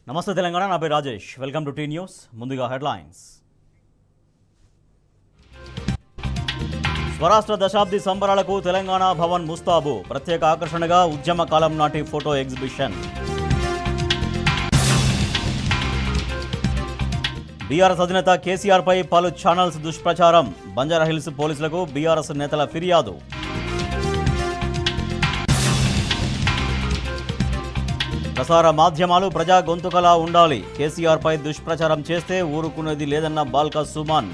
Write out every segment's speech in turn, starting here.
నమస్తే తెలంగాణ నా పేరు Rajesh welcome to T news ముందుగా హెడ్లైన్స్ స్వరాష్ట్ర దశాబ్ది సంబరాలకు తెలంగాణ భవన్ ముస్తాబు ప్రత్యేక ఆకర్షణగా ఉద్యమ కాలం నాటి ఫోటో ఎగ్జిబిషన్ బీఆర్ఎస్ అధినేత కేసీఆర్ పై పలు ఛానల్స్ దుష్ప్రచారం బంజారాహిల్స్ పోలీసులకు బీఆర్ఎస్ నేతల ఫిర్యాదు ప్రసార మాధ్యమాలు ప్రజా గొంతుకలా ఉండాలి కేసీఆర్ పై దుష్ప్రచారం చేస్తే ఊరుకునేది లేదన్న బాల్కా సుమన్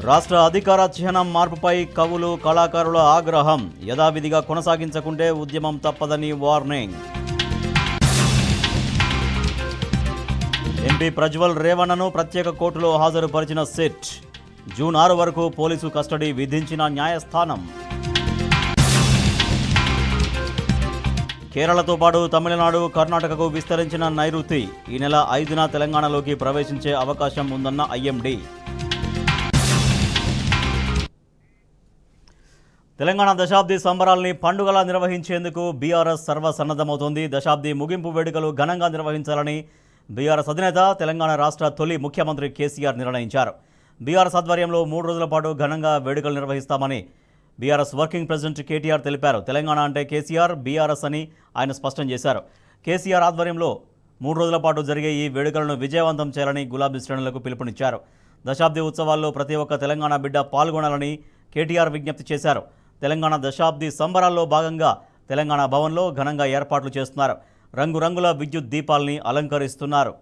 రాష్ట్ర అధికార చిహ్నం మార్పుపై కవులు కళాకారుల ఆగ్రహం యథావిధిగా కొనసాగించకుంటే ఉద్యమం తప్పదని వార్నింగ్ ఎంపీ ప్రజ్వల్ రేవణను ప్రత్యేక కోర్టులో హాజరుపరిచిన సిట్ జూన్ 6 వరకు పోలీసు కస్టడీ విధించిన న్యాయస్థానం కేరళతో పాటు తమిళనాడు కర్ణాటకకు విస్తరించిన నైరుతి ఈ నెల 5న తెలంగాణలోకి ప్రవేశించే అవకాశం ఉందన్న ఐఎండీ తెలంగాణ దశాబ్ది సంబరాల్ని పండుగలా నిర్వహించేందుకు బీఆర్ఎస్ సర్వసన్నద్ధమవుతోంది దశాబ్ది ముగింపు వేడుకలు ఘనంగా నిర్వహించాలని బీఆర్ఎస్ అధినేత తెలంగాణ రాష్ట్ర తొలి ముఖ్యమంత్రి కేసీఆర్ నిర్ణయించారు బీఆర్ఎస్ ఆధ్వర్యంలో 3 రోజుల పాటు ఘనంగా వేడుకలు నిర్వహిస్తామని బీఆర్ఎస్ వర్కింగ్ ప్రెసిడెంట్ కేటీఆర్ తెలిపారు తెలంగాణ అంటే కేసీఆర్ బీఆర్ఎస్ అని ఆయన స్పష్టం చేశారు కేసీఆర్ ఆధ్వర్యంలో 3 రోజుల పాటు జరిగే ఈ వేడుకలను విజయవంతం చేయాలని గులాబీ శ్రేణులకు పిలుపునిచ్చారు దశాబ్ది ఉత్సవాల్లో ప్రతి ఒక్క తెలంగాణ బిడ్డ పాల్గొనాలని కేటీఆర్ విజ్ఞప్తి చేశారు తెలంగాణ దశాబ్ది సంబరాల్లో భాగంగా తెలంగాణ భవన్లో ఘనంగా ఏర్పాట్లు చేస్తున్నారు రంగురంగుల విద్యుత్ దీపాల్ని అలంకరిస్తున్నారు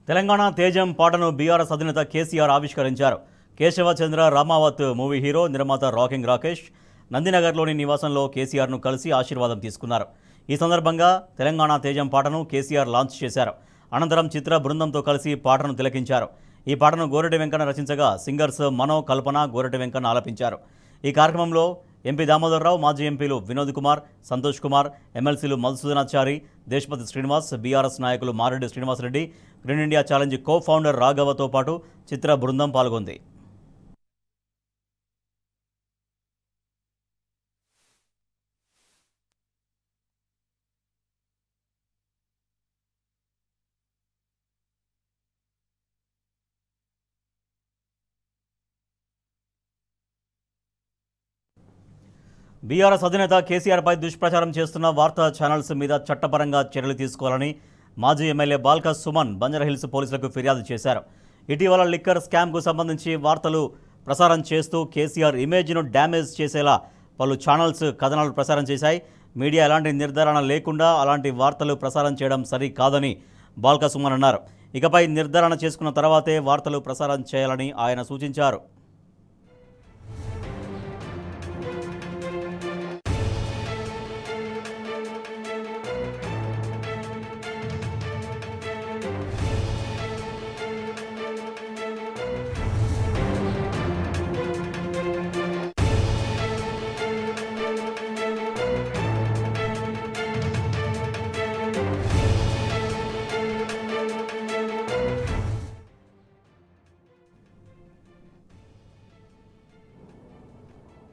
తెలంగాణ తేజం పాటను బీఆర్ఎస్ అధినేత కేసీఆర్ ఆవిష్కరించారు కేశవచంద్ర రామావత్ మూవీ హీరో నిర్మాత రాకింగ్ రాకేష్ నందినగర్లోని నివాసంలో కేసీఆర్ను కలిసి ఆశీర్వాదం తీసుకున్నారు ఈ సందర్భంగా తెలంగాణ తేజం పాటను కేసీఆర్ లాంచ్ చేశారు అనంతరం చిత్ర బృందంతో కలిసి పాటను తిలకించారు ఈ పాటను గోరెటి వెంకన్న రచించగా సింగర్స్ మనో కల్పన గోరెటి వెంకన్న ఆలపించారు ఈ కార్యక్రమంలో ఎంపీ దామోదర్రావు మాజీ ఎంపీలు వినోద్ కుమార్ సంతోష్ కుమార్ ఎమ్మెల్సీలు మధుసూదనాచారి దేశపతి శ్రీనివాస్ బీఆర్ఎస్ నాయకులు Mareddy Srinivasa Reddy green India challenge co founder రాఘవతో పాటు చిత్ర బృందం పాల్గొంది బీఆర్ఎస్ అధినేత కేసీఆర్పై దుష్ప్రచారం చేస్తున్న వార్తా ఛానల్స్ మీద చట్టపరంగా చర్యలు తీసుకోవాలని మాజీ ఎమ్మెల్యే బాల్కా సుమన్ బంజారాహిల్స్ పోలీసులకు ఫిర్యాదు చేశారు ఇటీవల లిక్కర్ స్కామ్కు సంబంధించి వార్తలు ప్రసారం చేస్తూ కేసీఆర్ ఇమేజ్ను డ్యామేజ్ చేసేలా పలు ఛానల్స్ కథనాలు ప్రసారం చేశాయి మీడియా ఎలాంటి నిర్ధారణ లేకుండా అలాంటి వార్తలు ప్రసారం చేయడం సరికాదని బాల్కా సుమన్ అన్నారు ఇకపై నిర్ధారణ చేసుకున్న తర్వాతే వార్తలు ప్రసారం చేయాలని ఆయన సూచించారు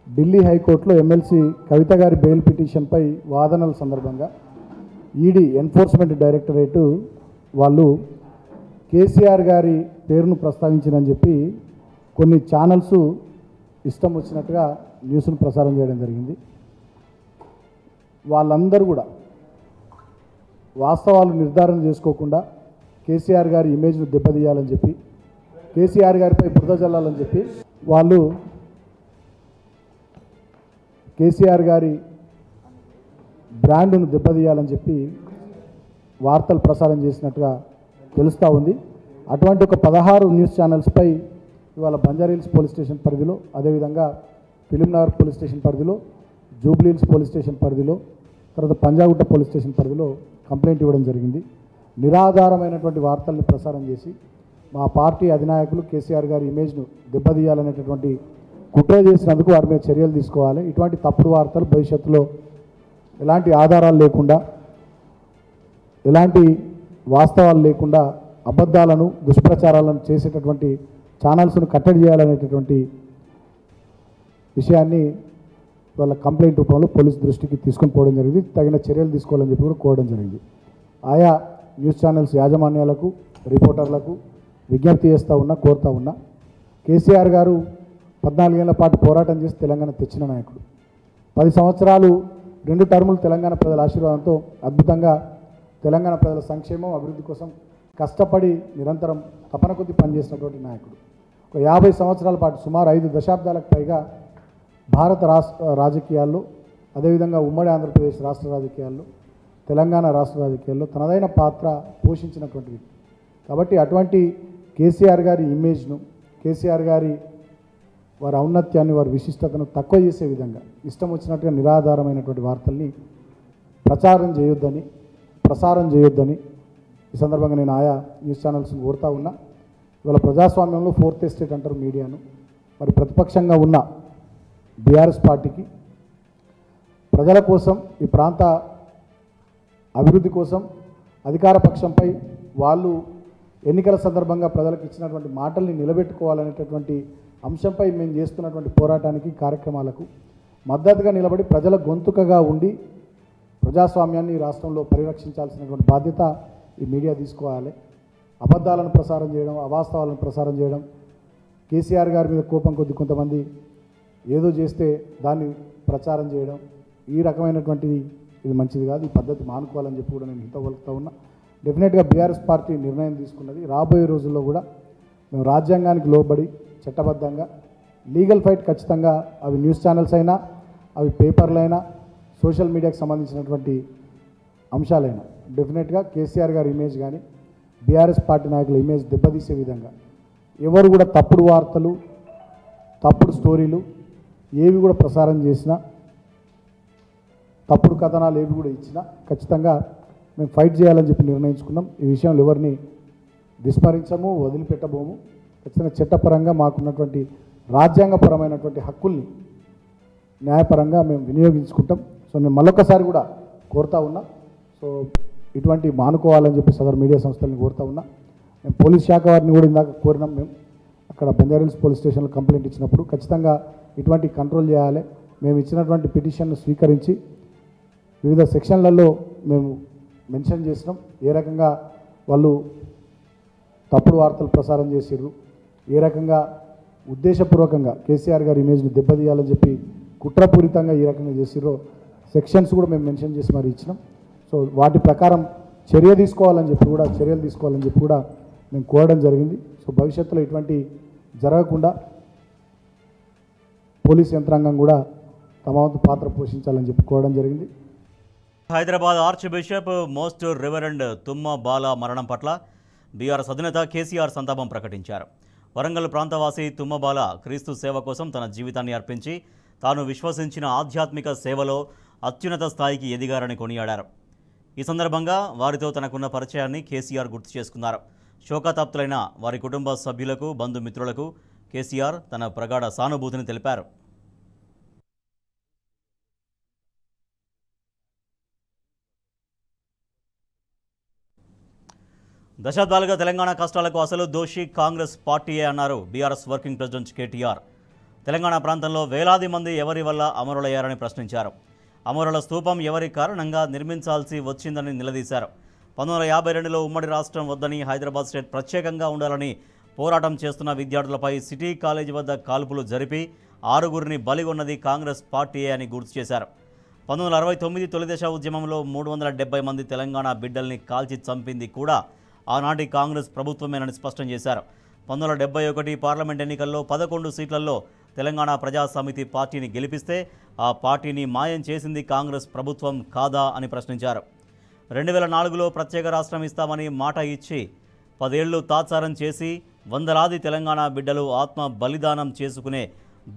ఢిల్లీ హైకోర్టులో ఎమ్మెల్సీ కవిత గారి బెయిల్ పిటిషన్పై వాదనల సందర్భంగా ఈడీ ఎన్ఫోర్స్మెంట్ డైరెక్టరేటు వాళ్ళు కేసీఆర్ గారి పేరును ప్రస్తావించిందని చెప్పి కొన్ని ఛానల్స్ ఇష్టం వచ్చినట్టుగా న్యూస్ను ప్రసారం చేయడం జరిగింది. వాళ్ళందరూ కూడా వాస్తవాలు నిర్ధారణ చేసుకోకుండా కేసీఆర్ గారి ఇమేజ్ను దెబ్బతీయాలని చెప్పి, కేసీఆర్ గారిపై బురద జల్లాలని చెప్పి వాళ్ళు కేసీఆర్ గారి బ్రాండ్ను దెబ్బతీయాలని చెప్పి వార్తలు ప్రసారం చేసినట్టుగా తెలుస్తూ ఉంది. అటువంటి ఒక 16 న్యూస్ ఛానల్స్పై ఇవాళ బంజారాహిల్స్ పోలీస్ స్టేషన్ పరిధిలో, అదేవిధంగా ఫిలింనగర్ పోలీస్ స్టేషన్ పరిధిలో, జూబ్లీహిల్స్ పోలీస్ స్టేషన్ పరిధిలో, తర్వాత పంజాగుట్ట పోలీస్ స్టేషన్ పరిధిలో కంప్లైంట్ ఇవ్వడం జరిగింది. నిరాధారమైనటువంటి వార్తల్ని ప్రసారం చేసి మా పార్టీ అధినాయకులు కేసీఆర్ గారి ఇమేజ్ను దెబ్బతీయాలనేటటువంటి కుట్ర చేసినందుకు వారి మీద చర్యలు తీసుకోవాలి. ఇటువంటి తప్పుడు వార్తలు భవిష్యత్తులో ఎలాంటి ఆధారాలు లేకుండా, ఎలాంటి వాస్తవాలు లేకుండా అబద్ధాలను, దుష్ప్రచారాలను చేసేటటువంటి ఛానల్స్ను కట్టడి చేయాలనేటటువంటి విషయాన్ని వాళ్ళ కంప్లైంట్ రూపంలో పోలీస్ దృష్టికి తీసుకొని పోవడం జరిగింది. తగిన చర్యలు తీసుకోవాలని చెప్పి కూడా కోరడం జరిగింది. ఆయా న్యూస్ ఛానల్స్ యాజమాన్యాలకు, రిపోర్టర్లకు విజ్ఞప్తి చేస్తూ ఉన్నా, కోరుతూ ఉన్నా. కేసీఆర్ గారు 14 ఏళ్ల పాటు పోరాటం చేసి తెలంగాణ తెచ్చిన నాయకుడు. 10 సంవత్సరాలు 2 టర్ములు తెలంగాణ ప్రజల ఆశీర్వాదంతో అద్భుతంగా తెలంగాణ ప్రజల సంక్షేమం, అభివృద్ధి కోసం కష్టపడి నిరంతరం తపన కొద్ది పనిచేసినటువంటి నాయకుడు. ఒక 50 సంవత్సరాల పాటు, సుమారు 5 దశాబ్దాలకు పైగా భారత రాజకీయాల్లో, అదేవిధంగా ఉమ్మడి ఆంధ్రప్రదేశ్ రాష్ట్ర రాజకీయాల్లో, తెలంగాణ రాష్ట్ర రాజకీయాల్లో తనదైన పాత్ర పోషించినటువంటి వ్యక్తి. కాబట్టి అటువంటి కేసీఆర్ గారి ఇమేజ్ను, కేసీఆర్ గారి వారి ఔన్నత్యాన్ని, వారి విశిష్టతను తక్కువ చేసే విధంగా ఇష్టం వచ్చినట్టుగా నిరాధారమైనటువంటి వార్తల్ని ప్రసారం చేయొద్దని ఈ సందర్భంగా నేను ఆయా న్యూస్ ఛానల్స్ని కోరుతా ఉన్నా. ఇవాళ ప్రజాస్వామ్యంలో 4th ఎస్టేట్ అంటారు మీడియాను. మరి ప్రతిపక్షంగా ఉన్న బీఆర్ఎస్ పార్టీకి ప్రజల కోసం, ఈ ప్రాంత అభివృద్ధి కోసం అధికార పక్షంపై వాళ్ళు ఎన్నికల సందర్భంగా ప్రజలకు ఇచ్చినటువంటి మాటల్ని నిలబెట్టుకోవాలనేటటువంటి అంశంపై మేము చేస్తున్నటువంటి పోరాటానికి, కార్యక్రమాలకు మద్దతుగా నిలబడి ప్రజల గొంతుకగా ఉండి ప్రజాస్వామ్యాన్ని ఈ రాష్ట్రంలో పరిరక్షించాల్సినటువంటి బాధ్యత ఈ మీడియా తీసుకోవాలి. అబద్ధాలను ప్రసారం చేయడం, అవాస్తవాలను ప్రసారం చేయడం, కేసీఆర్ గారి మీద కోపం కొద్ది కొంతమంది ఏదో చేస్తే దాన్ని ప్రచారం చేయడం, ఈ రకమైనటువంటిది ఇది మంచిది కాదు. ఈ పద్ధతి మానుకోవాలని చెప్పి కూడా నేను హితవలుపుతా ఉన్నా. డెఫినెట్గా బీఆర్ఎస్ పార్టీ నిర్ణయం తీసుకున్నది. రాబోయే రోజుల్లో కూడా మేము రాజ్యాంగానికి లోబడి చట్టబద్ధంగా లీగల్ ఫైట్ ఖచ్చితంగా, అవి న్యూస్ ఛానల్స్ అయినా, అవి పేపర్లైనా, సోషల్ మీడియాకి సంబంధించినటువంటి అంశాలైనా డెఫినెట్గా కేసీఆర్ గారి ఇమేజ్ కానీ, బీఆర్ఎస్ పార్టీ నాయకుల ఇమేజ్ దెబ్బతీసే విధంగా ఎవరు కూడా తప్పుడు వార్తలు, తప్పుడు స్టోరీలు ఏవి కూడా ప్రసారం చేసినా, తప్పుడు కథనాలు ఏవి కూడా ఇచ్చినా ఖచ్చితంగా మేము ఫైట్ చేయాలని చెప్పి నిర్ణయించుకున్నాం. ఈ విషయంలో ఎవరిని విస్మరించము, వదిలిపెట్టబోము. ఖచ్చితంగా చట్టపరంగా మాకున్నటువంటి రాజ్యాంగపరమైనటువంటి హక్కుల్ని న్యాయపరంగా మేము వినియోగించుకుంటాం. సో నేను మళ్ళొకసారి కూడా కోరుతా ఉన్నా, సో ఇటువంటి మానుకోవాలని చెప్పి సదరు మీడియా సంస్థలను కోరుతా ఉన్నా. మేము పోలీస్ శాఖ వారిని కూడా ఇందాక కోరినాం. మేము అక్కడ బంజారాహిల్స్ పోలీస్ స్టేషన్లో కంప్లైంట్ ఇచ్చినప్పుడు ఖచ్చితంగా ఇటువంటి కంట్రోల్ చేయాలి. మేము ఇచ్చినటువంటి పిటిషన్ను స్వీకరించి వివిధ సెక్షన్లలో మేము మెన్షన్ చేసినాం. ఏ రకంగా వాళ్ళు తప్పుడు వార్తలు ప్రసారం చేసిర్రు, ఏ రకంగా ఉద్దేశపూర్వకంగా కేసీఆర్ గారి ఇమేజ్ని దెబ్బతీయాలని చెప్పి కుట్రపూరితంగా ఈ రకంగా చేసిర్రో సెక్షన్స్ కూడా మేము మెన్షన్ చేసి మరి ఇచ్చినాం. సో వాటి ప్రకారం చర్యలు తీసుకోవాలని చెప్పి కూడా మేము కోరడం జరిగింది. సో భవిష్యత్తులో ఇటువంటి జరగకుండా పోలీస్ యంత్రాంగం కూడా తమ వంతు పాత్ర పోషించాలని చెప్పి కోరడం జరిగింది. Hyderabad arch bishop most reverend తుమ్మ బాల మరణం పట్ల బీఆర్ఎస్ అధినేత కేసీఆర్ సంతాపం ప్రకటించారు. వరంగల్ ప్రాంతవాసి తుమ్మబాల క్రీస్తు సేవ కోసం తన జీవితాన్ని అర్పించి తాను విశ్వసించిన ఆధ్యాత్మిక సేవలో అత్యున్నత స్థాయికి ఎదిగారని కొనియాడారు. ఈ సందర్భంగా వారితో తనకున్న పరిచయాన్ని కేసీఆర్ గుర్తు చేసుకున్నారు. శోకతప్తులైన వారి కుటుంబ సభ్యులకు, బంధుమిత్రులకు కేసీఆర్ తన ప్రగాఢ సానుభూతిని తెలిపారు. దశాబ్దాలుగా తెలంగాణ కష్టాలకు అసలు దోషి కాంగ్రెస్ పార్టీయే అన్నారు BRS working president KTR. Telangana ప్రాంతంలో వేలాది మంది ఎవరి వల్ల అమరులయ్యారని ప్రశ్నించారు. అమరుల స్తూపం ఎవరి కారణంగా నిర్మించాల్సి వచ్చిందని నిలదీశారు. 1952లో ఉమ్మడి రాష్ట్రం వద్దని, హైదరాబాద్ స్టేట్ ప్రత్యేకంగా ఉండాలని పోరాటం చేస్తున్న విద్యార్థులపై సిటీ కాలేజీ వద్ద కాల్పులు జరిపి 6గురిని బలిగొన్నది కాంగ్రెస్ పార్టీయే అని గుర్తు చేశారు. 1969 తొలిదశ ఉద్యమంలో 370 మంది తెలంగాణ బిడ్డల్ని కాల్చి చంపింది కూడా ఆనాటి కాంగ్రెస్ ప్రభుత్వమేనని స్పష్టం చేశారు. 1971 పార్లమెంట్ ఎన్నికల్లో 11 సీట్లలో తెలంగాణ ప్రజా సమితి పార్టీని గెలిపిస్తే ఆ పార్టీని మాయం చేసింది కాంగ్రెస్ ప్రభుత్వం కాదా అని ప్రశ్నించారు. 2004లో ప్రత్యేక రాష్ట్రం ఇస్తామని మాట ఇచ్చి 10 ఏళ్లు తాత్సారం చేసి వందలాది తెలంగాణ బిడ్డలు ఆత్మ బలిదానం చేసుకునే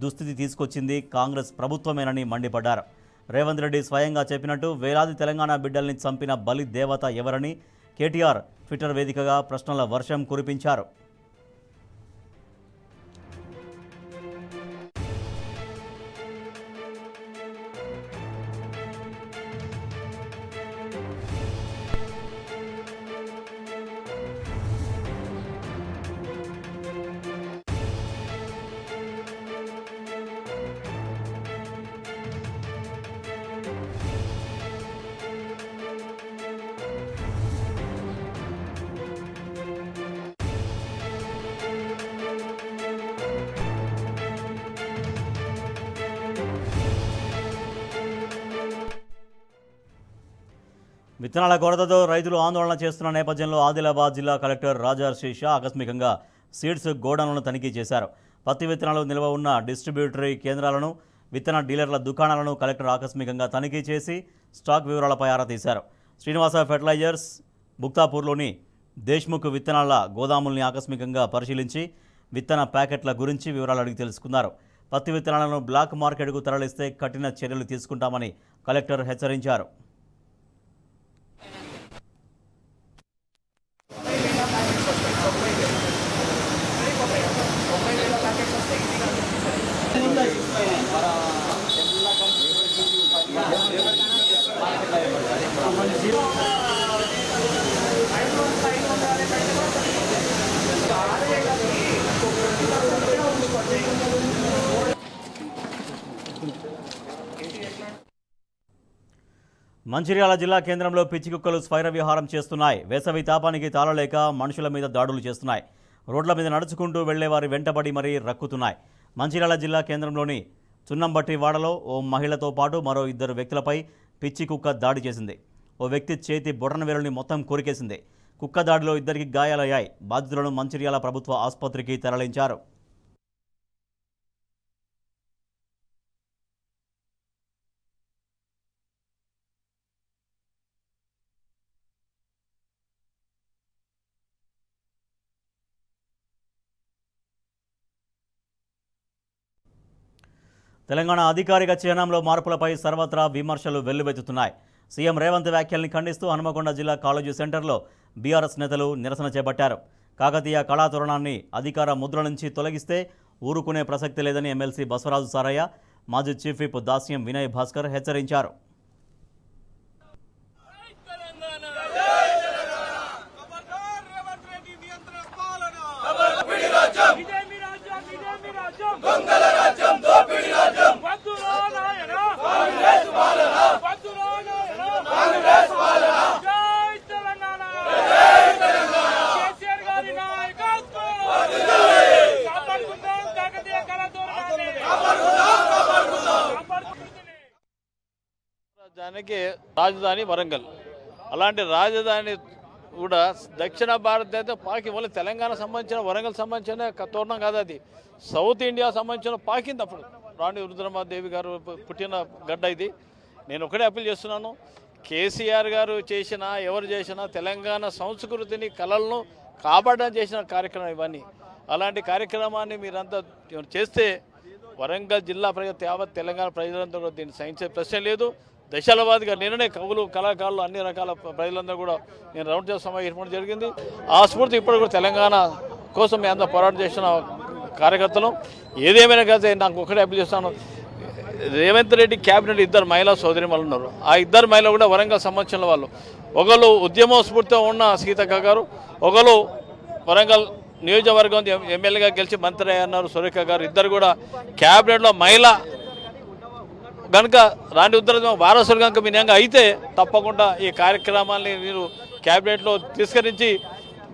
దుస్థితి తీసుకొచ్చింది కాంగ్రెస్ ప్రభుత్వమేనని మండిపడ్డారు. రేవంత్ రెడ్డి స్వయంగా చెప్పినట్టు వేలాది తెలంగాణ బిడ్డల్ని చంపిన బలి దేవత ఎవరని కేటీఆర్ ట్విట్టర్ వేదికగా ప్రశ్నల వర్షం కురిపించారు. విత్తనాల కొరతతో రైతులు ఆందోళన చేస్తున్న నేపథ్యంలో ఆదిలాబాద్ జిల్లా కలెక్టర్ రాజర్షి షా ఆకస్మికంగా సీడ్స్ గోడౌన్లను తనిఖీ చేశారు. పత్తి విత్తనాలు నిల్వ ఉన్న డిస్ట్రిబ్యూటరీ కేంద్రాలను, విత్తన డీలర్ల దుకాణాలను కలెక్టర్ ఆకస్మికంగా తనిఖీ చేసి స్టాక్ వివరాలపై ఆరా తీశారు. శ్రీనివాస ఫెర్టిలైజర్స్ ముక్తాపూర్లోని దేశ్ముఖ్ విత్తనాల గోదాముల్ని ఆకస్మికంగా పరిశీలించి విత్తన ప్యాకెట్ల గురించి వివరాలు అడిగి తెలుసుకున్నారు. పత్తి విత్తనాలను బ్లాక్ మార్కెట్కు తరలిస్తే కఠిన చర్యలు తీసుకుంటామని కలెక్టర్ హెచ్చరించారు. మంచిర్యాల జిల్లా కేంద్రంలో పిచ్చి కుక్కలు స్వైర విహారం చేస్తున్నాయి. వేసవి తాపానికి తాళలేక మనుషుల మీద దాడులు చేస్తున్నాయి. రోడ్ల మీద నడుచుకుంటూ వెళ్లేవారి వెంటబడి మరీ రక్కుతున్నాయి. మంచిర్యాల జిల్లా కేంద్రంలోని చున్నంబట్టి వాడలో ఓ మహిళతో పాటు మరో 2 వ్యక్తులపై పిచ్చి కుక్క దాడి చేసింది. ఓ వ్యక్తి చేతి బొటనవేలుని మొత్తం కొరికేసింది. కుక్క దాడిలో 2కి గాయాలయ్యాయి. బాధితులను మంచిర్యాల ప్రభుత్వ ఆసుపత్రికి తరలించారు. తెలంగాణ అధికారిక చిహ్నంలో మార్పులపై సర్వత్రా విమర్శలు వెల్లువెత్తుతున్నాయి. సీఎం రేవంత్ వ్యాఖ్యల్ని ఖండిస్తూ హనుమకొండ జిల్లా కాలేజీ సెంటర్లో బీఆర్ఎస్ నేతలు నిరసన చేపట్టారు. కాకతీయ కళాతోరణాన్ని అధికార ముద్ర నుంచి తొలగిస్తే ఊరుకునే ప్రసక్తి లేదని ఎమ్మెల్సీ బసవరాజు సారయ్య, మాజీ చీఫ్ విప్ దాస్యం వినయ్ భాస్కర్ హెచ్చరించారు. రాజధాని వరంగల్, అలాంటి రాజధాని కూడా దక్షిణ భారతదేశం పాకి తెలంగాణ సంబంధించిన వరంగల్ సంబంధించిన తోరణం కాదు, అది సౌత్ ఇండియా సంబంధించిన పాకింది. అప్పుడు రాణి రుద్రమాదేవి గారు పుట్టిన గడ్డ ఇది. నేను ఒకటే అప్పీల్ చేస్తున్నాను, కేసీఆర్ గారు చేసిన ఎవరు చేసినా తెలంగాణ సంస్కృతిని కళలను కాపాడడం చేసిన కార్యక్రమం ఇవన్నీ. అలాంటి కార్యక్రమాన్ని మీరంతా చేస్తే వరంగల్ జిల్లా ప్రజలు యావత్ తెలంగాణ ప్రజలంతా కూడా దీన్ని సహించే ప్రశ్న లేదు. దశాలవాదిగా నిన్ననే కవులు, కళాకారులు, అన్ని రకాల ప్రజలందరూ కూడా నేను రౌండ్ చేస్తామా ఏర్పాటు జరిగింది. ఆ స్ఫూర్తి ఇప్పుడు కూడా తెలంగాణ కోసం మేము అంతా పోరాటం చేసిన కార్యకర్తలు. ఏదేమైనా కదా నాకు ఒకటే అప్పీల్ చేస్తాను, రేవంత్ రెడ్డి క్యాబినెట్ 2 మహిళా సోదరిమణులు ఉన్నారు. ఆ 2 మహిళలు కూడా వరంగల్ సంబంధించిన వాళ్ళు. ఒకరు ఉద్యమ స్ఫూర్తితో ఉన్న సీతక్క గారు, ఒకరు వరంగల్ నియోజకవర్గం ఎమ్మెల్యేగా గెలిచి మంత్రి అన్నారు సురేఖ గారు. 2 కూడా క్యాబినెట్లో మహిళ కనుక రాణి ఉత్తర వారసులు కనుక మీ నిజంగా అయితే తప్పకుండా ఈ కార్యక్రమాల్ని మీరు క్యాబినెట్లో తిరస్కరించి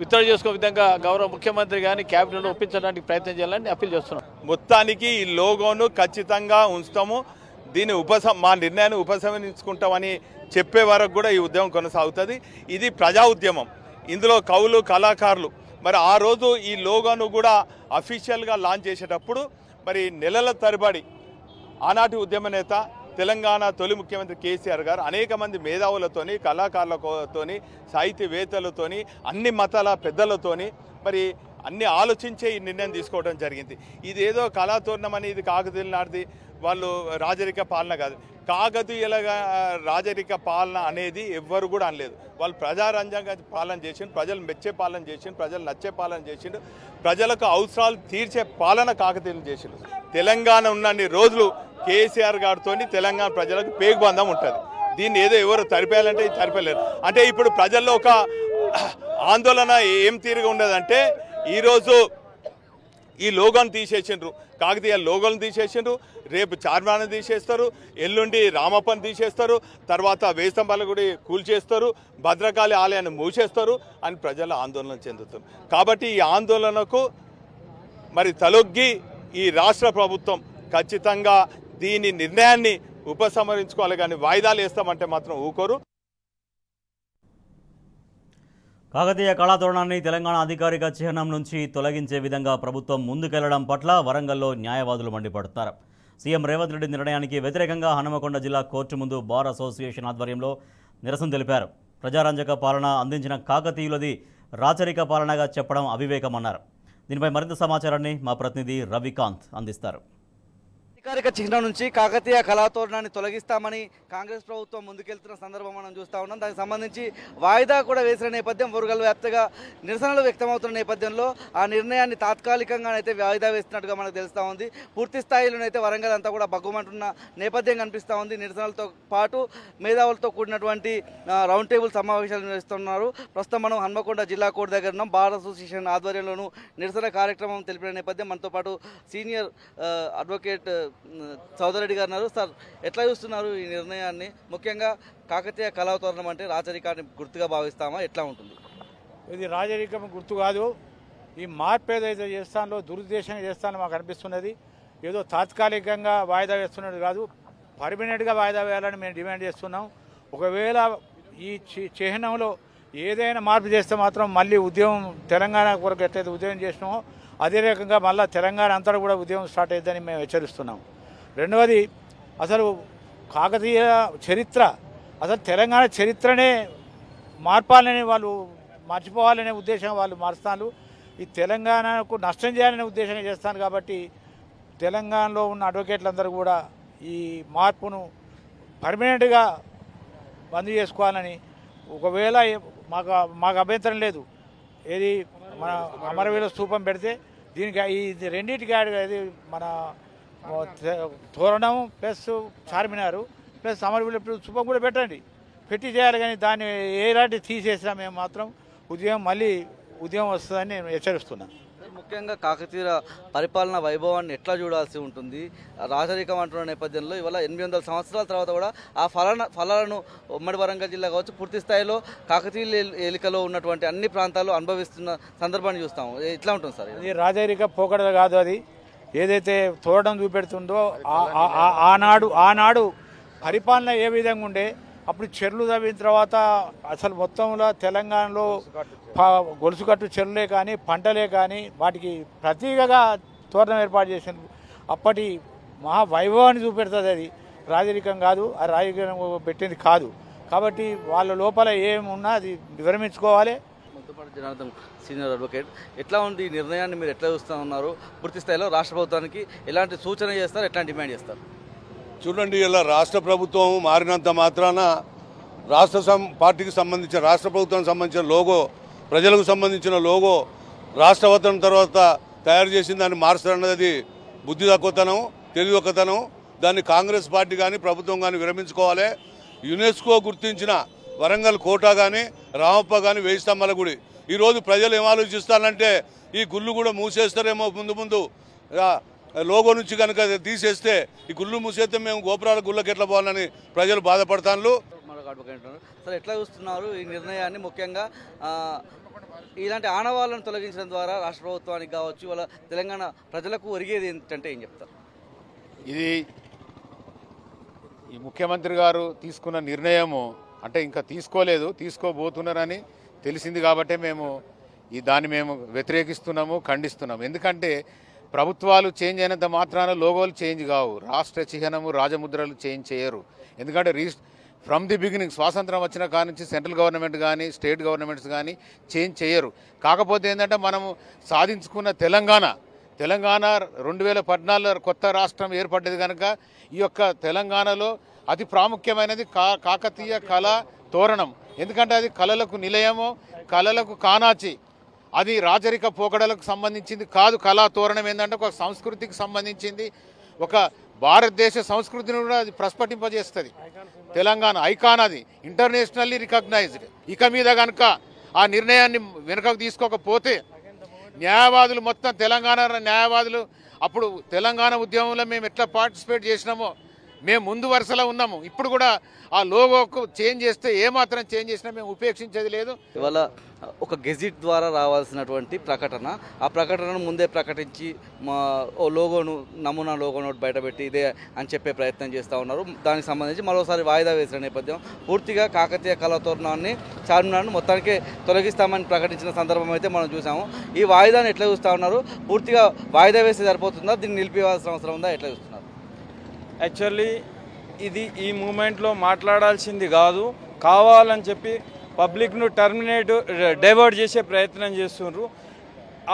విత్డ్రా చేసుకో విధంగా గౌరవ ముఖ్యమంత్రి గారిని క్యాబినెట్లో ఒప్పించడానికి ప్రయత్నం చేయాలని అప్పీల్ చేస్తున్నాం. మొత్తానికి ఈ లోగోను ఖచ్చితంగా ఉంచుతాము. దీన్ని మా నిర్ణయాన్ని ఉపసంహరించుకుంటామని చెప్పే వరకు కూడా ఈ ఉద్యమం కొనసాగుతుంది. ఇది ప్రజా ఉద్యమం. ఇందులో కవులు కళాకారులు మరి ఆ రోజు ఈ లోగోను కూడా అఫీషియల్గా లాంచ్ చేసేటప్పుడు మరి నెలల తరబడి ఆనాటి ఉద్యమ నేత తెలంగాణ తొలి ముఖ్యమంత్రి కేసీఆర్ గారు అనేక మంది మేధావులతోని కళాకారులతోని సాహితీవేత్తలతోని అన్ని మతాల పెద్దలతోని మరి అన్ని ఆలోచించే ఈ నిర్ణయం తీసుకోవడం జరిగింది. ఇది ఏదో కళాతోరణం అని ఇది కాకతీయుల నాటిది వాళ్ళు రాజరిక పాలన కాదు. కాకతీయుల రాజరిక పాలన అనేది ఎవ్వరు కూడా అనలేదు. వాళ్ళు ప్రజారంజంగా పాలన చేసిండు, ప్రజలు మెచ్చే పాలన చేసిండు, ప్రజలు నచ్చే పాలన చేసిండు, ప్రజలకు అవసరాలు తీర్చే పాలన కాకతీయులు చేసిండు. తెలంగాణ ఉన్నన్ని రోజులు కేసీఆర్ గారితో తెలంగాణ ప్రజలకు పేగుబంధం ఉంటుంది. దీన్ని ఏదో ఎవరు తరిపేయాలంటే ఇది తరిపేయలేరు. అంటే ఇప్పుడు ప్రజల్లో ఒక ఆందోళన ఏం తీరుగా ఉండదంటే ఈరోజు ఈ లోగోను తీసేసిండ్రు, కాకతీయ లోగోను తీసేసిండ్రు, రేపు చార్మినార్ని తీసేస్తారు, ఎల్లుండి రామప్పని తీసేస్తారు, తర్వాత వేస్తంబాల గుడి కూల్చేస్తారు, భద్రకాళి ఆలయాన్ని మూసేస్తారు అని ప్రజలు ఆందోళన చెందుతారు. కాబట్టి ఈ ఆందోళనకు మరి తలొగ్గి ఈ రాష్ట్ర ప్రభుత్వం ఖచ్చితంగా దీని నిర్ణయాన్ని ఉపసంహరించుకోవాలి, కానీ వాయిదాలు వేస్తామంటే మాత్రం ఊకోరు. కాకతీయ కళాతోరణాన్ని తెలంగాణ అధికారిక చిహ్నం నుంచి తొలగించే విధంగా ప్రభుత్వం ముందుకెళ్లడం పట్ల వరంగల్లో న్యాయవాదులు మండిపడుతున్నారు. సీఎం రేవంత్ రెడ్డి నిర్ణయానికి వ్యతిరేకంగా హనుమకొండ జిల్లా కోర్టు ముందు బార్ అసోసియేషన్ ఆధ్వర్యంలో నిరసన తెలిపారు. ప్రజారంజక పాలన అందించిన కాకతీయులది రాచరిక పాలనగా చెప్పడం అవివేకమన్నారు. దీనిపై మరింత సమాచారాన్ని మా ప్రతినిధి రవికాంత్ అందిస్తారు. అధికారిక చిహ్నం నుంచి కాకతీయ కళాతోరణాన్ని తొలగిస్తామని కాంగ్రెస్ ప్రభుత్వం ముందుకెళ్తున్న సందర్భం మనం చూస్తూ ఉన్నాం. దానికి సంబంధించి వాయిదా కూడా వేసిన నేపథ్యం, వరంగల్ వ్యాప్తంగా నిరసనలు వ్యక్తమవుతున్న నేపథ్యంలో ఆ నిర్ణయాన్ని తాత్కాలికంగానైతే వాయిదా వేస్తున్నట్టుగా మనకు తెలుస్తూ ఉంది. పూర్తి స్థాయిలోనైతే వరంగల్ అంతా కూడా బగ్గుమంటున్న నేపథ్యం కనిపిస్తూ ఉంది. నిరసనలతో పాటు మేధావులతో కూడినటువంటి రౌండ్ టేబుల్ సమావేశాలు నిర్వహిస్తున్నారు. ప్రస్తుతం మనం హన్మకొండ జిల్లా కోర్టు దగ్గర ఉన్నాం. బార్ అసోసియేషన్ ఆధ్వర్యంలోనూ నిరసన కార్యక్రమం తెలిపిన నేపథ్యం మనతో పాటు సీనియర్ అడ్వకేట్ చౌదరెడ్డి గారు ఉన్నారు. సార్, ఎట్లా చూస్తున్నారు ఈ నిర్ణయాన్ని? ముఖ్యంగా కాకతీయ కళాతోరణం అంటే రాజరికాన్ని గుర్తుగా భావిస్తామా, ఎట్లా ఉంటుంది? ఇది రాజరికం గుర్తు కాదు. ఈ మార్పు ఏదైతే చేస్తానో దురుద్దేశంగా చేస్తానో మాకు అనిపిస్తున్నది. ఏదో తాత్కాలికంగా వాయిదా వేస్తున్నది కాదు, పర్మనెంట్గా వాయిదా వేయాలని మేము డిమాండ్ చేస్తున్నాం. ఒకవేళ ఈ చిహ్నంలో ఏదైనా మార్పు చేస్తే మాత్రం మళ్ళీ ఉద్యమం తెలంగాణ కొరకు ఎట్లయితే ఉద్యమం చేసినామో అదే రకంగా మళ్ళీ తెలంగాణ అంతా కూడా ఉద్యమం స్టార్ట్ అవుతుందని మేము హెచ్చరిస్తున్నాం. రెండవది, అసలు కాకతీయ చరిత్ర, అసలు తెలంగాణ చరిత్రనే మార్పాలని వాళ్ళు మర్చిపోవాలనే ఉద్దేశం వాళ్ళు మారుస్తాను. ఈ తెలంగాణకు నష్టం చేయాలనే ఉద్దేశంగా చేస్తాను. కాబట్టి తెలంగాణలో ఉన్న అడ్వకేట్లందరూ కూడా ఈ మార్పును పర్మనెంట్గా బంద్ చేసుకోవాలని, ఒకవేళ మాకు అభ్యంతరం లేదు, ఏది మన అమరవీర స్తూపం పెడితే దీనికి ఇది రెండింటికి ఇది మన తోరణం ప్లస్ చార్మినారు ప్లస్ అమరవీర స్తూపం కూడా పెట్టండి, పెట్టి చేయాలి. కానీ దాన్ని ఎలాంటి తీసేసినా మేము మాత్రం మళ్ళీ ఉద్యమం వస్తుందని నేను హెచ్చరిస్తున్నాను. ముఖ్యంగా కాకతీయ పరిపాలన వైభవాన్ని ఎట్లా చూడాల్సి ఉంటుంది? రాజరికం అంటున్న నేపథ్యంలో ఇవాళ 800 సంవత్సరాల తర్వాత కూడా ఆ ఫలాలను ఉమ్మడి వరంగల్ జిల్లా కావచ్చు పూర్తి స్థాయిలో కాకతీయ ఏలికలో ఉన్నటువంటి అన్ని ప్రాంతాలు అనుభవిస్తున్న సందర్భాన్ని చూస్తాము. ఎట్లా ఉంటుంది సార్? ఇది రాజరిక పోకడ కాదు. అది ఏదైతే తోడడం చూపెడుతుందో ఆనాడు పరిపాలన ఏ విధంగా ఉండే, అప్పుడు చెర్లు తవ్విన తర్వాత అసలు మొత్తంలో తెలంగాణలో గొలుసుకట్టు చెరువులే కానీ పంటలే కానీ వాటికి ప్రతీకగా తోరణం ఏర్పాటు చేసింది. అప్పటి మహా వైభవాన్ని చూపెడుతుంది. అది రాజరికం కాదు, అది రాజరికం పెట్టింది కాదు. కాబట్టి వాళ్ళ లోపల ఏమున్నా అది విరమించుకోవాలి. జనార్దన్, సీనియర్ అడ్వకేట్, ఎట్లా ఉంది ఈ నిర్ణయాన్ని? మీరు ఎట్లా చూస్తూ ఉన్నారు? పూర్తి స్థాయిలో రాష్ట్ర ప్రభుత్వానికి ఎలాంటి సూచన చేస్తారు, ఎట్లాంటి డిమాండ్ చేస్తారు? చూడండి, ఇలా రాష్ట్ర ప్రభుత్వం మారినంత మాత్రాన పార్టీకి సంబంధించిన రాష్ట్ర ప్రభుత్వానికి సంబంధించిన లోగో, ప్రజలకు సంబంధించిన లోగో రాష్ట్రవతనం తర్వాత తయారు చేసిన దాన్ని మార్చాలన్నది బుద్ధి తక్కువతనం, తెలివితనం. దాన్ని కాంగ్రెస్ పార్టీ కానీ ప్రభుత్వం కానీ విరమించుకోవాలి. యునెస్కో గుర్తించిన వరంగల్ కోట కానీ రామప్ప కానీ 1000 స్తంభాల గుడి ఈరోజు ప్రజలు ఏం ఆలోచిస్తారంటే ఈ గుళ్ళు కూడా మూసేస్తారేమో, ముందు లోగో నుంచి కనుక తీసేస్తే ఈ గుళ్ళు మూసేస్తే మేము గోపురాల గుళ్ళకి ఎట్లా పోవాలని ప్రజలు బాధపడతాను. సార్, ఎట్లా చూస్తున్నారు ఈ నిర్ణయాన్ని? ముఖ్యంగా ఇలాంటి ఆనవాళ్ళను తొలగించడం ద్వారా రాష్ట్ర ప్రభుత్వానికి కావచ్చు వాళ్ళ తెలంగాణ ప్రజలకు ఒరిగేది ఏంటంటే ఏం చెప్తారు? ఇది ఈ ముఖ్యమంత్రి గారు తీసుకున్న నిర్ణయము అంటే ఇంకా తీసుకోలేదు, తీసుకోబోతున్నారని తెలిసింది కాబట్టే మేము దాన్ని మేము వ్యతిరేకిస్తున్నాము, ఖండిస్తున్నాము. ఎందుకంటే ప్రభుత్వాలు చేంజ్ అయినంత మాత్రాన లోగోలు చేంజ్ కావు, రాష్ట్ర చిహ్నము రాజముద్రలు చేంజ్ చేయరు. ఎందుకంటే ఫ్రమ్ ది బిగినింగ్ స్వాతంత్రం వచ్చిన కాడి నుంచి సెంట్రల్ గవర్నమెంట్ కానీ స్టేట్ గవర్నమెంట్స్ కానీ చేంజ్ చేయరు. కాకపోతే ఏంటంటే మనము సాధించుకున్న తెలంగాణ 2014 కొత్త రాష్ట్రం ఏర్పడ్డది కనుక ఈ యొక్క తెలంగాణలో అతి ప్రాముఖ్యమైనది కాకతీయ కళా తోరణం. ఎందుకంటే అది కళలకు నిలయము, కళలకు కానాచి. అది రాజరిక పోకడలకు సంబంధించింది కాదు. కళా తోరణం ఏంటంటే ఒక సంస్కృతికి సంబంధించింది, ఒక భారతదేశ సంస్కృతిని కూడా అది ప్రస్ఫుటింపజేస్తుంది. తెలంగాణ ఐకాన్, అది ఇంటర్నేషనల్లీ రికగ్నైజ్డ్. ఇక మీద కనుక ఆ నిర్ణయాన్ని వెనుకకు తీసుకోకపోతే న్యాయవాదులు మొత్తం తెలంగాణ న్యాయవాదులు అప్పుడు తెలంగాణ ఉద్యమంలో మేము ఎట్లా పార్టిసిపేట్ చేసినామో మేము ముందు వరుసలో ఉన్నాము. ఇప్పుడు కూడా ఆ లోగోకు చేంజ్ చేస్తే ఏమాత్రం చేంజ్ చేసినా మేము ఉపేక్షించేది లేదు. ఇవాళ ఒక గెజిట్ ద్వారా రావాల్సినటువంటి ప్రకటన, ఆ ప్రకటనను ముందే ప్రకటించి ఓ లోగోను నమూనా లోగోను బయటపెట్టి ఇదే అని చెప్పే ప్రయత్నం చేస్తూ ఉన్నారు. దానికి సంబంధించి మరోసారి వాయిదా వేసిన నేపథ్యం పూర్తిగా కాకతీయ కళాతోరణాన్ని చార్మినార్ను మొత్తానికి తొలగిస్తామని ప్రకటించిన సందర్భం అయితే మనం చూసాము. ఈ వాయిదాన్ని ఎట్లా చూస్తూ ఉన్నారు? పూర్తిగా వాయిదా వేస్తే సరిపోతుందా, దీన్ని నిలిపివేయాల్సిన అవసరం ఉందా, ఎట్లా చూస్తున్నారు? యాక్చువల్లీ ఇది ఈ మూమెంట్లో మాట్లాడాల్సింది కాదు, కావాలని చెప్పి పబ్లిక్ను డైవర్ట్ చేసే ప్రయత్నం చేస్తున్నారు.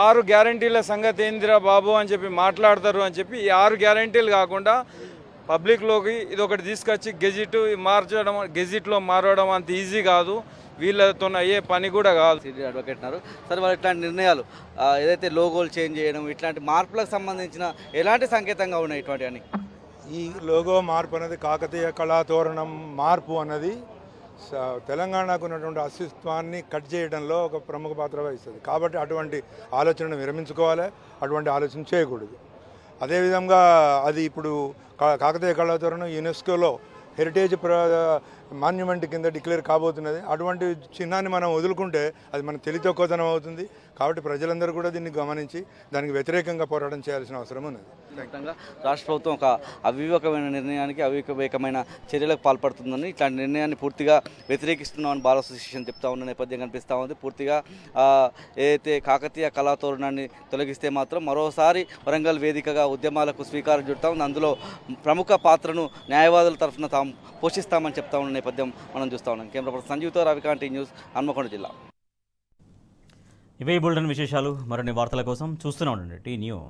6 గ్యారంటీల సంగతి ఏందిరా బాబు అని చెప్పి మాట్లాడతారు అని చెప్పి ఈ 6 గ్యారంటీలు కాకుండా పబ్లిక్లోకి ఇది ఒకటి తీసుకొచ్చి గెజిట్లో మారడం అంత ఈజీ కాదు, వీళ్ళతో అయ్యే పని కూడా కాదు. అడ్వకేట్ అన్నారు సరే, వాళ్ళు ఇట్లాంటి నిర్ణయాలు ఏదైతే లోగోలు చేంజ్ చేయడం ఇట్లాంటి మార్పులకు సంబంధించిన ఎలాంటి సంకేతంగా ఉన్నాయి ఇటువంటివన్నీ? ఈ లోగో మార్పు అనేది కాకతీయ కళాతోరణం మార్పు అన్నది తెలంగాణకు ఉన్నటువంటి అస్తిత్వాన్ని కట్ చేయడంలో ఒక ప్రముఖ పాత్ర వహిస్తుంది. కాబట్టి అటువంటి ఆలోచనను విరమించుకోవాలి, అటువంటి ఆలోచన చేయకూడదు. అదేవిధంగా అది ఇప్పుడు కాకతీయ కళాతోరణం యునెస్కోలో హెరిటేజ్ మాన్యుమెంట్ కింద డిక్లేర్ కాబోతున్నది. అటువంటి చిహ్నాన్ని మనం వదులుకుంటే అది మన తెలివితక్కువతనం అవుతుంది. కాబట్టి ప్రజలందరూ కూడా దీన్ని గమనించి దానికి వ్యతిరేకంగా పోరాటం చేయాల్సిన అవసరం ఉన్నది. రాష్ట్ర ప్రభుత్వం ఒక అవివేకమైన నిర్ణయానికి అవివేకమైన చర్యలకు పాల్పడుతుందని, ఇట్లాంటి నిర్ణయాన్ని పూర్తిగా వ్యతిరేకిస్తున్నామని బార్ అసోసియేషన్ చెప్తా ఉన్న నేపథ్యం కనిపిస్తూ ఉంది. పూర్తిగా ఏదైతే కాకతీయ కళాతోరణాన్ని తొలగిస్తే మాత్రం మరోసారి వరంగల్ వేదికగా ఉద్యమాలకు శ్రీకారం చుడతా ఉంది. అందులో ప్రముఖ పాత్రను న్యాయవాదుల తరఫున తాము పోషిస్తామని చెప్తా ఉన్న నేపథ్యం మనం చూస్తూ ఉన్నాం. కెమెరా పర్సన్ సంజీవ్తో రవికాంటి న్యూస్, హన్మకొండ జిల్లా. ఇవే బులెటిన్ విశేషాలు. మరిన్ని వార్తల కోసం చూస్తూనే ఉండండి టీ న్యూస్.